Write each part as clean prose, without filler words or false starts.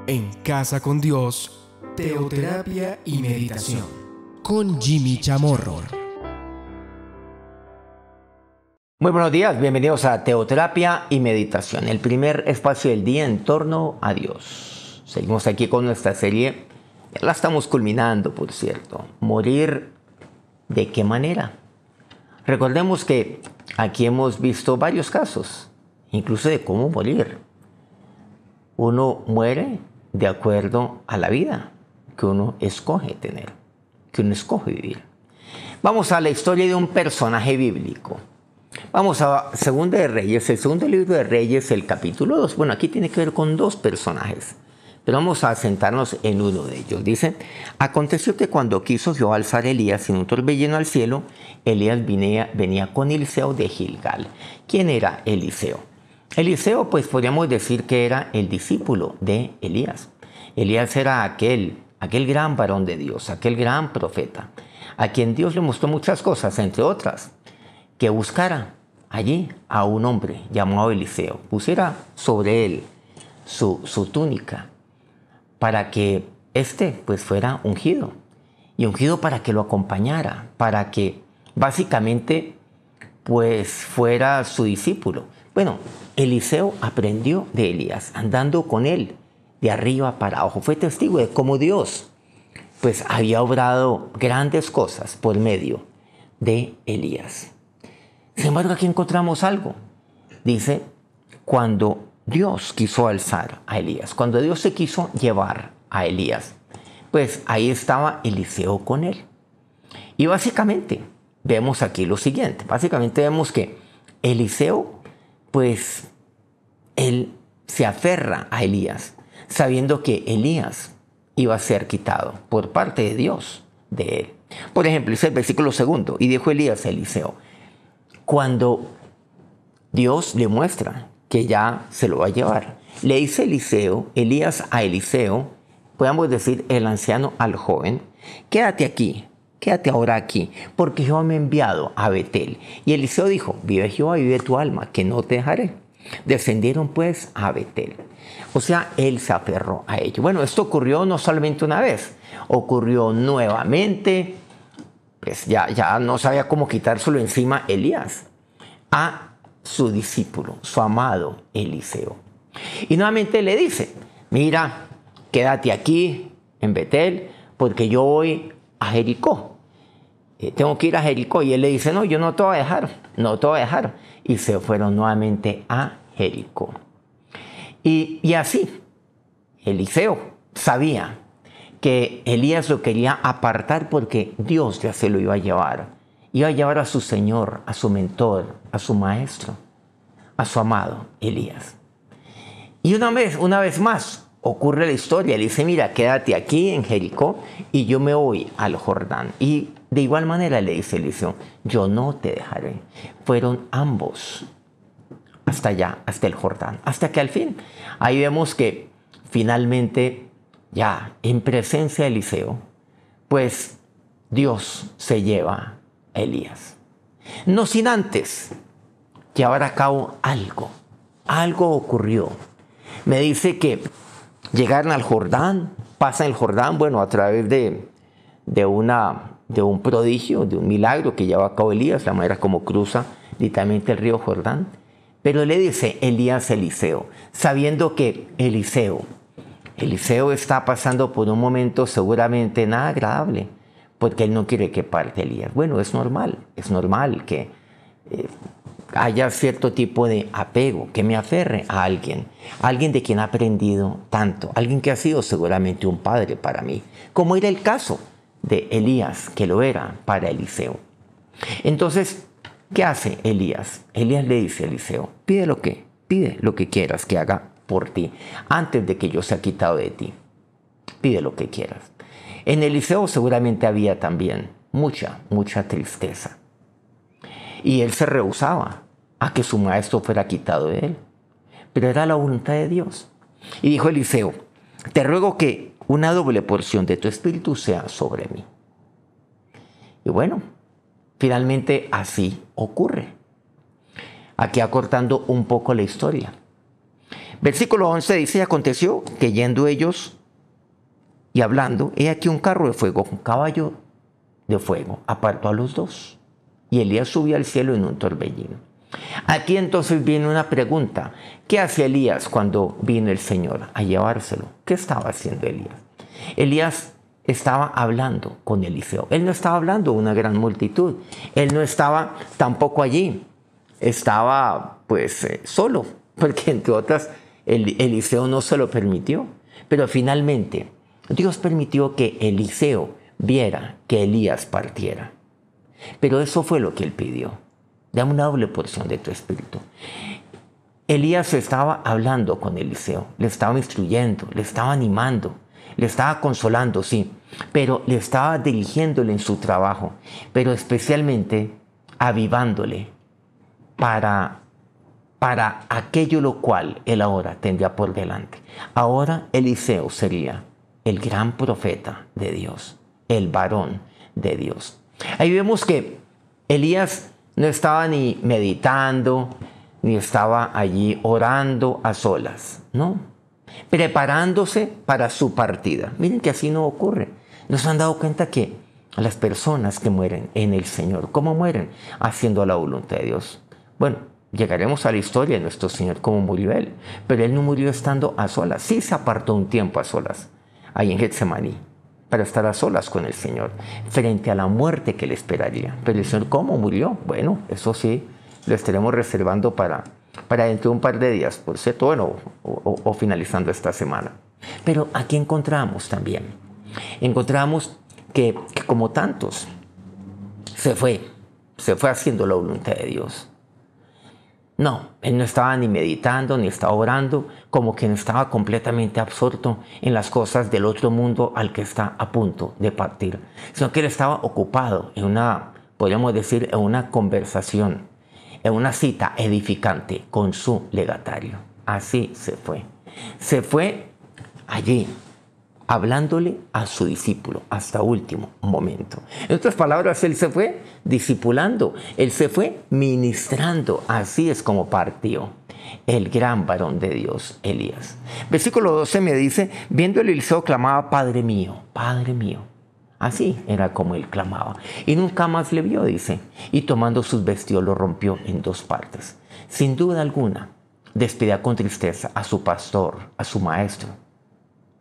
En Casa con Dios, teoterapia y meditación. Con Jimmy Chamorro. Muy buenos días, bienvenidos a Teoterapia y Meditación, el primer espacio del día en torno a Dios. Seguimos aquí con nuestra serie, ya la estamos culminando, por cierto. ¿Morir de qué manera? Recordemos que aquí hemos visto varios casos, incluso de cómo morir. Uno muere de acuerdo a la vida que uno escoge tener, que uno escoge vivir. Vamos a la historia de un personaje bíblico. Vamos a Segunda de Reyes, el segundo libro de Reyes, el capítulo 2. Bueno, aquí tiene que ver con dos personajes, pero vamos a sentarnos en uno de ellos. Dice, aconteció que cuando quiso Jehová alzar a Elías en un torbellino al cielo, Elías venía con Eliseo de Gilgal. ¿Quién era Eliseo? Eliseo, pues podríamos decir que era el discípulo de Elías. Elías era aquel gran varón de Dios, aquel gran profeta, a quien Dios le mostró muchas cosas, entre otras, que buscara allí a un hombre llamado Eliseo, pusiera sobre él su túnica para que éste pues fuera ungido, y ungido para que lo acompañara, para que básicamente pues fuera su discípulo. Bueno, Eliseo aprendió de Elías, andando con él de arriba para abajo. Fue testigo de cómo Dios pues había obrado grandes cosas por medio de Elías. Sin embargo, aquí encontramos algo. Dice, cuando Dios quiso alzar a Elías, cuando Dios se quiso llevar a Elías, pues ahí estaba Eliseo con él. Y básicamente vemos aquí lo siguiente. Básicamente vemos que Eliseo, pues él se aferra a Elías, sabiendo que Elías iba a ser quitado por parte de Dios de él. Por ejemplo, dice el versículo 2, y dijo Elías a Eliseo, cuando Dios le muestra que ya se lo va a llevar, le dice Elías a Eliseo, podemos decir el anciano al joven, quédate ahora aquí, porque Jehová me ha enviado a Betel. Y Eliseo dijo, vive Jehová, vive tu alma, que no te dejaré. Descendieron pues a Betel. O sea, él se aferró a ello. Bueno, esto ocurrió no solamente una vez, ocurrió nuevamente. Pues ya no sabía cómo quitárselo encima Elías a su discípulo, su amado Eliseo. Y nuevamente le dice, mira, quédate aquí en Betel, porque yo voy a Jericó. Tengo que ir a Jericó. Y él le dice, no, yo no te voy a dejar, no te voy a dejar. Y se fueron nuevamente a Jericó. Y así, Eliseo sabía que Elías lo quería apartar porque Dios ya se lo iba a llevar. Iba a llevar a su Señor, a su mentor, a su maestro, a su amado Elías. Y una vez más ocurre la historia. Él dice, mira, quédate aquí en Jericó y yo me voy al Jordán. Y de igual manera le dice Eliseo, yo no te dejaré. Fueron ambos hasta allá, hasta el Jordán, hasta que al fin, ahí vemos que finalmente, ya en presencia de Eliseo, pues Dios se lleva a Elías. No sin antes llevar a cabo algo. Algo ocurrió. Me dice que llegaron al Jordán, pasan el Jordán, bueno, a través de un prodigio, de un milagro que lleva a cabo Elías, la manera como cruza literalmente el río Jordán. Pero le dice Elías a Eliseo, sabiendo que Eliseo está pasando por un momento seguramente nada agradable, porque él no quiere que parte Elías. Bueno, es normal que haya cierto tipo de apego, que me aferre a alguien de quien ha aprendido tanto, alguien que ha sido seguramente un padre para mí, como era el caso de Elías, que lo era para Eliseo. Entonces, ¿qué hace Elías? Elías le dice a Eliseo, pide lo que quieras que haga por ti, antes de que yo sea quitado de ti. Pide lo que quieras. En Eliseo seguramente había también mucha tristeza. Y él se rehusaba a que su maestro fuera quitado de él. Pero era la voluntad de Dios. Y dijo Eliseo, te ruego que una doble porción de tu espíritu sea sobre mí. Y bueno, finalmente así ocurre. Aquí acortando un poco la historia. Versículo 11 dice, y aconteció que yendo ellos y hablando, he aquí un carro de fuego, un caballo de fuego, apartó a los dos. Y Elías subió al cielo en un torbellino. Aquí entonces viene una pregunta. ¿Qué hacía Elías cuando vino el Señor a llevárselo? ¿Qué estaba haciendo Elías? Elías estaba hablando con Eliseo. Él no estaba hablando de una gran multitud. Él no estaba tampoco allí. Estaba solo, porque entre otras Eliseo no se lo permitió. Pero finalmente Dios permitió que Eliseo viera que Elías partiera. Pero eso fue lo que él pidió. Dame una doble porción de tu espíritu. Elías estaba hablando con Eliseo, le estaba instruyendo, le estaba animando, le estaba consolando, sí, pero le estaba dirigiéndole en su trabajo, pero especialmente avivándole para aquello lo cual él ahora tendría por delante. Ahora Eliseo sería el gran profeta de Dios, el varón de Dios. Ahí vemos que Elías no estaba ni meditando, ni estaba allí orando a solas, no, preparándose para su partida. Miren que así no ocurre. ¿Nos han dado cuenta que las personas que mueren en el Señor, cómo mueren? Haciendo la voluntad de Dios. Bueno, llegaremos a la historia de nuestro Señor, cómo murió Él, pero Él no murió estando a solas. Sí se apartó un tiempo a solas, ahí en Getsemaní, para estar a solas con el Señor, frente a la muerte que le esperaría. Pero el Señor, ¿cómo murió? Bueno, eso sí, lo estaremos reservando para dentro de un par de días, por cierto, bueno, o finalizando esta semana. Pero aquí encontramos que como tantos, se fue haciendo la voluntad de Dios. No, él no estaba ni meditando, ni estaba orando, como que no estaba completamente absorto en las cosas del otro mundo al que está a punto de partir, sino que él estaba ocupado en podríamos decir, en una conversación, en una cita edificante con su legatario. Así se fue. Se fue allí, hablándole a su discípulo hasta último momento. En otras palabras, él se fue discipulando, él se fue ministrando. Así es como partió el gran varón de Dios, Elías. Versículo 12 me dice, viendo Eliseo clamaba, Padre mío, Padre mío. Así era como él clamaba. Y nunca más le vio, dice. Y tomando sus vestidos lo rompió en dos partes. Sin duda alguna, despedía con tristeza a su pastor, a su maestro,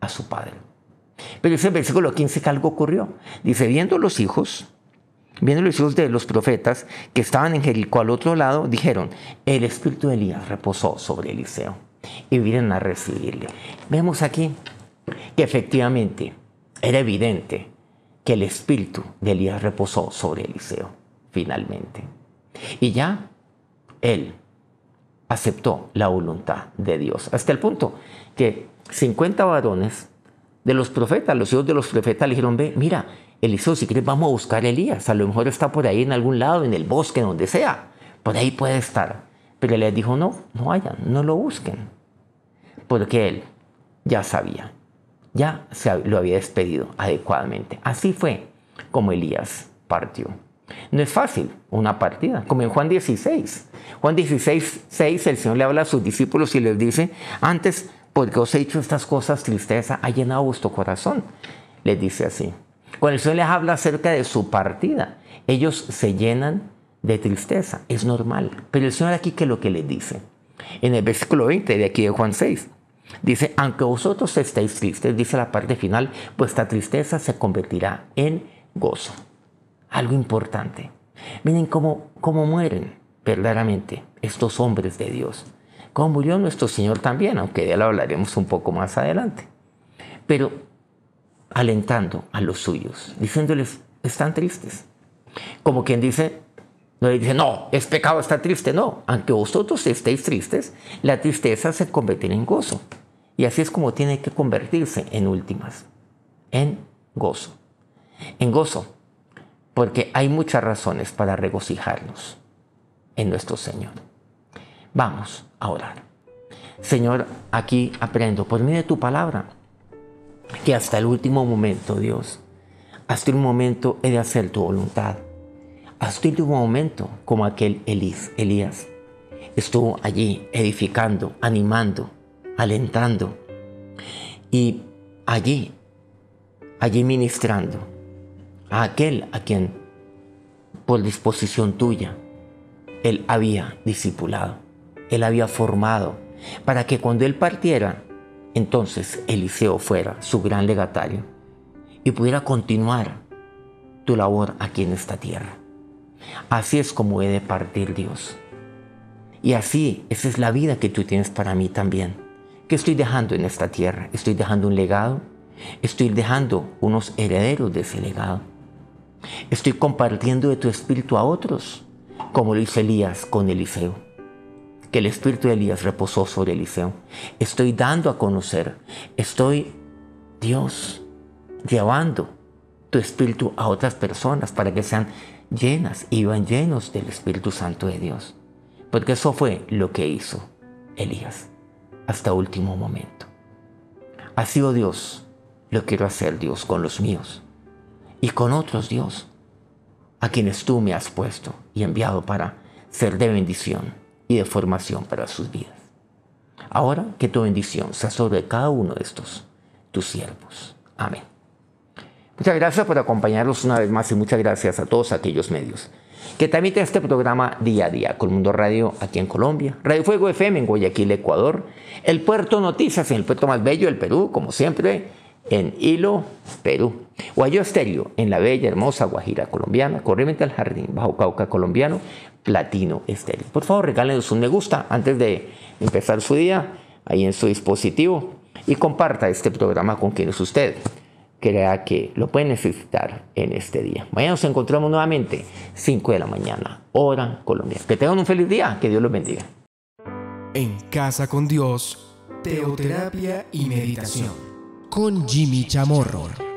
a su padre. Pero dice el versículo 15 que algo ocurrió. Dice, viendo los hijos de los profetas que estaban en Jericó al otro lado, dijeron, el espíritu de Elías reposó sobre Eliseo. Y vinieron a recibirle. Vemos aquí que efectivamente era evidente que el espíritu de Elías reposó sobre Eliseo, finalmente. Y ya él aceptó la voluntad de Dios, hasta el punto que 50 varones de los profetas, los hijos de los profetas, le dijeron, ve, mira, Eliseo, si quieres vamos a buscar a Elías, a lo mejor está por ahí en algún lado, en el bosque, donde sea, por ahí puede estar. Pero él les dijo, no vayan, no lo busquen, porque él ya sabía, lo había despedido adecuadamente. Así fue como Elías partió. No es fácil una partida, como en Juan 16. Juan 16, 6, el Señor le habla a sus discípulos y les dice, antes, porque os he dicho estas cosas, tristeza ha llenado vuestro corazón. Les dice así. Cuando el Señor les habla acerca de su partida, ellos se llenan de tristeza, es normal. Pero el Señor aquí, ¿qué es lo que les dice? En el versículo 20 de aquí de Juan 6, dice, aunque vosotros estéis tristes, dice la parte final, vuestra tristeza se convertirá en gozo. Algo importante. Miren cómo mueren verdaderamente estos hombres de Dios. Cómo murió nuestro Señor también, aunque ya lo hablaremos un poco más adelante. Pero alentando a los suyos, diciéndoles, están tristes. Como quien dice, no le dice, no, es pecado estar triste. No, aunque vosotros estéis tristes, la tristeza se convertirá en gozo. Y así es como tiene que convertirse en últimas, en gozo. En gozo, porque hay muchas razones para regocijarnos en nuestro Señor. Vamos a orar. Señor, aquí aprendo por medio de tu palabra que hasta el último momento, Dios, hasta el momento he de hacer tu voluntad. Hasta el último momento, como aquel Elías, estuvo allí edificando, animando alentando y allí ministrando a aquel a quien por disposición tuya Él había discipulado, Él había formado, para que cuando Él partiera, entonces Eliseo fuera su gran legatario y pudiera continuar tu labor aquí en esta tierra. Así es como he de partir Dios. Y así, esa es la vida que tú tienes para mí también. ¿Qué estoy dejando en esta tierra? ¿Estoy dejando un legado? ¿Estoy dejando unos herederos de ese legado? ¿Estoy compartiendo de tu espíritu a otros? Como lo hizo Elías con Eliseo, que el espíritu de Elías reposó sobre Eliseo. Estoy dando a conocer, estoy, Dios, llevando tu espíritu a otras personas para que sean llenas y vivan llenos del Espíritu Santo de Dios. Porque eso fue lo que hizo Elías hasta último momento. Así, oh Dios, lo quiero hacer, Dios, con los míos y con otros, Dios, a quienes tú me has puesto y enviado para ser de bendición y de formación para sus vidas. Ahora que tu bendición sea sobre cada uno de estos, tus siervos. Amén. Muchas gracias por acompañarnos una vez más y muchas gracias a todos aquellos medios que transmiten este programa día a día. Colmundo Radio aquí en Colombia, Radio Fuego FM en Guayaquil, Ecuador, El Puerto Noticias en el puerto más bello del Perú, como siempre, en Hilo, Perú. Guayó Estéreo en la bella, hermosa Guajira colombiana, Corrientes al Jardín, Bajo Cauca colombiano, Platino Estéreo. Por favor, regálenos un me gusta antes de empezar su día, ahí en su dispositivo, y comparta este programa con quienes usted crea que lo puede necesitar en este día. Mañana nos encontramos nuevamente, 5 de la mañana, hora Colombia. Que tengan un feliz día, que Dios los bendiga. En Casa con Dios, teoterapia y meditación con Jimmy Chamorro.